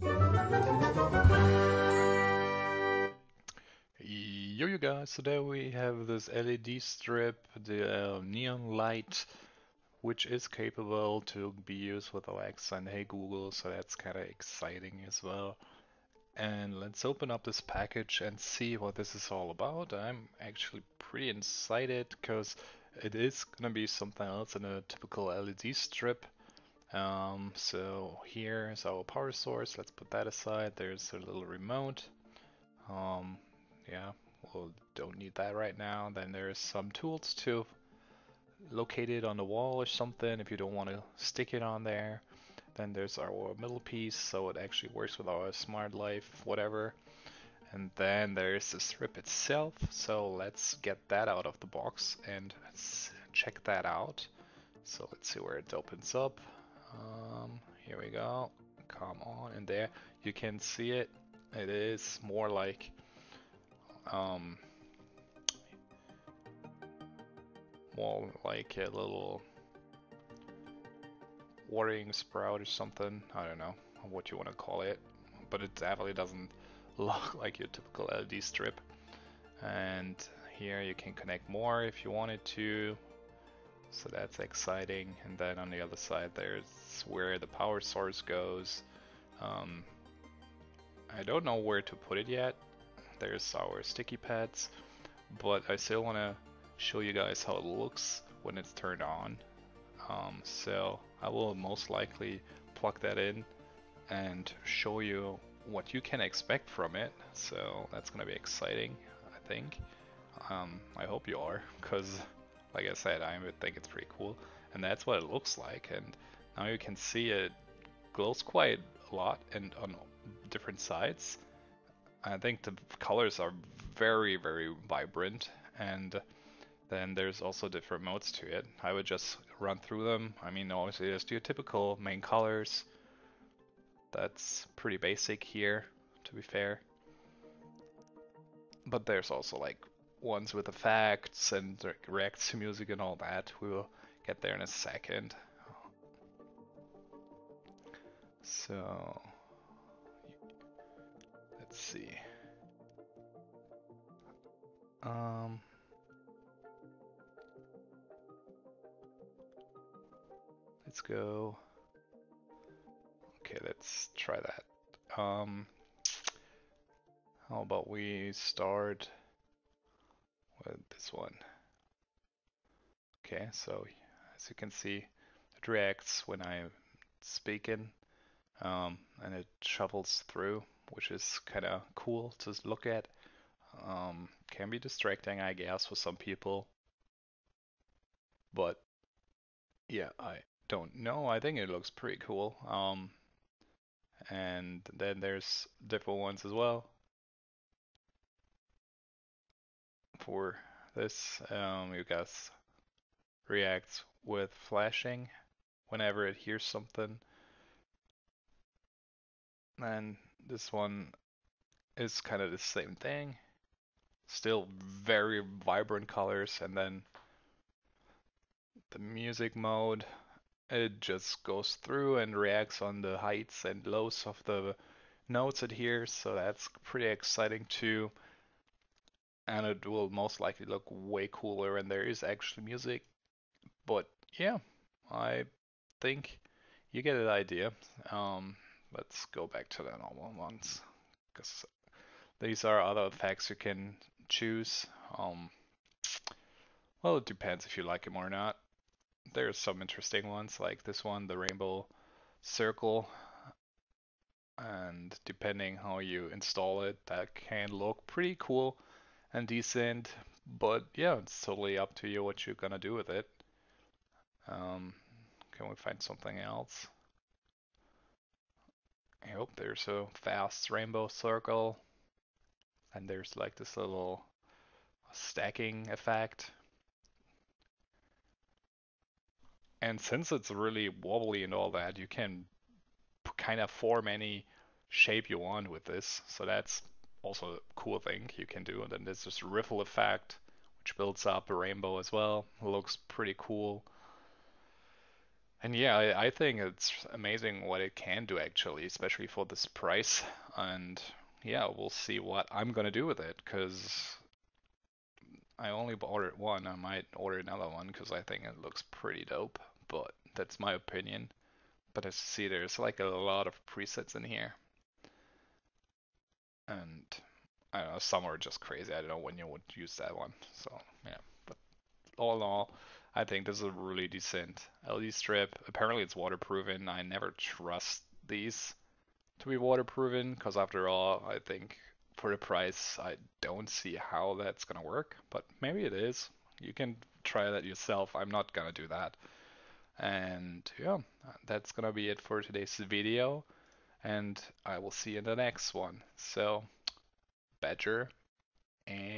Yo, you guys, today we have this LED strip, the neon light, which is capable to be used with Alexa and Hey Google, so that's kind of exciting as well. And let's open up this package and see what this is all about. I'm actually pretty excited because it is gonna be something else than a typical LED strip. So here's our power source. Let's put that aside. There's a little remote. Um, yeah, well, don't need that right now. Then there's some tools to locate it on the wall or something if you don't want to stick it on there. Then there's our middle piece, so it actually works with our smart life, whatever. And then there's the strip itself, so let's get that out of the box and check that out. So let's see where it opens up. Here we go. Come on, in there you can see it. It is more like um, more like a little watering sprout or something. I don't know what you want to call it, but it definitely doesn't look like your typical LED strip. And here you can connect more if you wanted to, so that's exciting. And then on the other side there's where the power source goes. Um, I don't know where to put it yet. There's our sticky pads, but I still want to show you guys how it looks when it's turned on. So I will most likely plug that in and show you what you can expect from it. So that's gonna be exciting, I think. I hope you are, because like I said, I would think it's pretty cool. And that's what it looks like. And now you can see it glows quite a lot and on different sides. I think the colors are very, very vibrant, and then there's also different modes to it. I would just run through them. I mean, obviously there's your typical main colors. That's pretty basic here, to be fair. But there's also like ones with effects and reacts to music and all that. We will get there in a second. So let's see. Um, let's go. Okay, let's try that. How about we start with this one? Okay, so as you can see, it reacts when I'm speaking, and it shuffles through, which is kind of cool to look at. Can be distracting, I guess, for some people, but yeah, I don't know. I think it looks pretty cool. And then there's different ones as well for this. You guys reacts with flashing whenever it hears something, and this one is kind of the same thing. Still very vibrant colors, and then the music mode, it just goes through and reacts on the heights and lows of the notes it hears, so that's pretty exciting too. And it will most likely look way cooler when there is actually music. But yeah, I think you get the idea. Um, let's go back to the normal ones, because these are other effects you can choose. Um, well, it depends if you like them or not. There's some interesting ones like this one, the rainbow circle, and depending how you install it, that can look pretty cool and decent. But yeah, it's totally up to you what you're gonna do with it. Um, can we find something else? I hope there's a fast rainbow circle, and there's like this little stacking effect. And since it's really wobbly and all that, you can kind of form any shape you want with this. So that's also a cool thing you can do. And then there's this ripple effect, which builds up a rainbow as well. It looks pretty cool. And yeah, I think it's amazing what it can do actually, especially for this price. And yeah, we'll see what I'm gonna do with it because I only ordered one. I might order another one because I think it looks pretty dope. But that's my opinion. But as you see, there's like a lot of presets in here, and I don't know, some are just crazy. I don't know when you would use that one. So yeah, but all in all, I think this is a really decent LED strip. Apparently it's waterproofing. I never trust these to be waterproofing because after all, I think for the price, I don't see how that's gonna work. But maybe it is. You can try that yourself. I'm not gonna do that. And yeah, that's gonna be it for today's video. And I will see you in the next one. So, Badger and